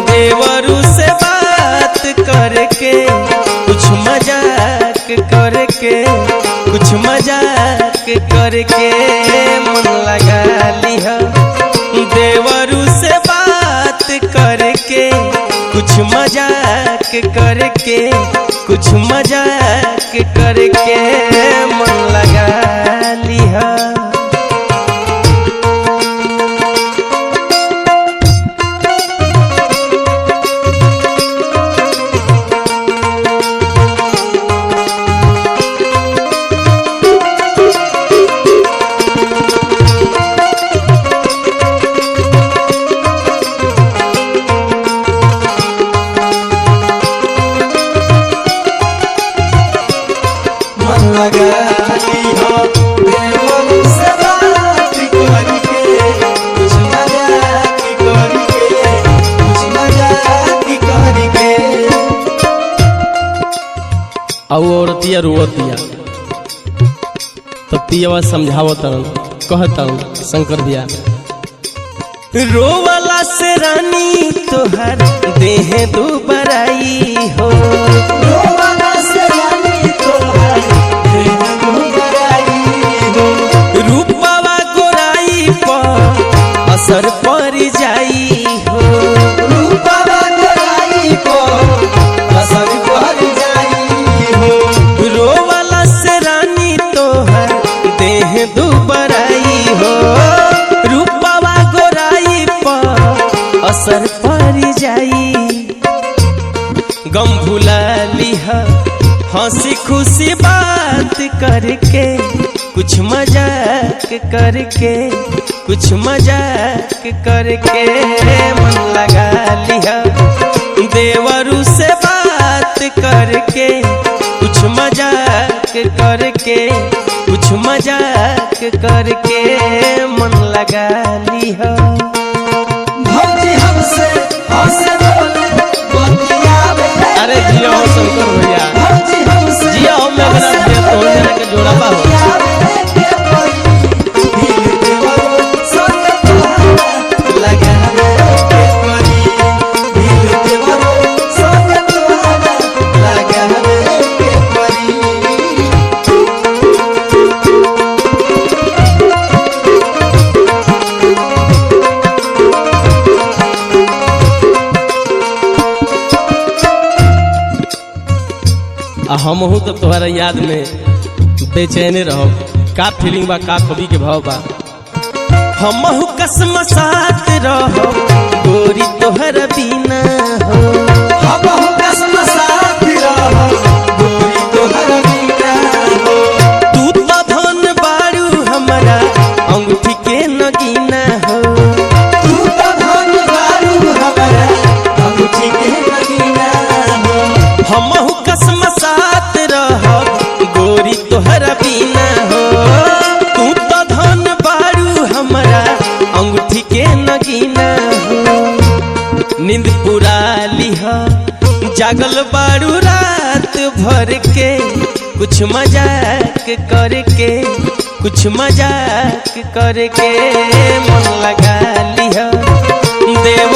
देवरू से बात करके कुछ मजाक करके कुछ मजाक करके मन लगा लिया। देवरू से बात करके कुछ मजाक करके कुछ मजाक करके मन लगा लिया। औरतिया रोवतिया तो पियवा समझावत कहता शंकर दिया रोवाला से रानी तोहर देह दुबराई हो। रोवाला से रानी तोहर देह दुबराई हो। रूपवा गोराई पर असर पड़ जाई हो। रूपवा गोराई पर असर पड़ जाई हो। रोवाला से रानी तोहर देह दुबराई हो। रूपवा गोराई पर असर पड़ जाई। गम भुला लिहा हंसी खुशी बात करके कुछ मजाक करके कुछ मजाक करके मन लगा लिया। देवरू से बात करके कुछ मजाक करके कुछ मजाक करके मन लगा लिया। अरे जिया हो शंकर भैया जिया हो मैं बना दिया तो जरा के जोड़ा बा हो। हमहू तो तुम्हारा याद में बेचैने रहो का फीलिंग बा का कवि के भाव बा। हमहू कसम साथ रहो गोरी तोहर बिना हो। हमहू कसम साथ रहो गोरी तोहर बिना हो। तू तो धन बारू हमारा अंगूठी के नगीना हो। तू तो धन बारू हमारा अंगूठी के नगीना हो। हमहू कसम साथ रहो गोरी तोहर बिना हो। तू तो धन बारू हमारा अंगूठी के नगीना हो। नींद पुरा लिहा जागल बारू रात भर के कुछ मजाक करके कुछ मजाक करके मन लगा लिहा। देव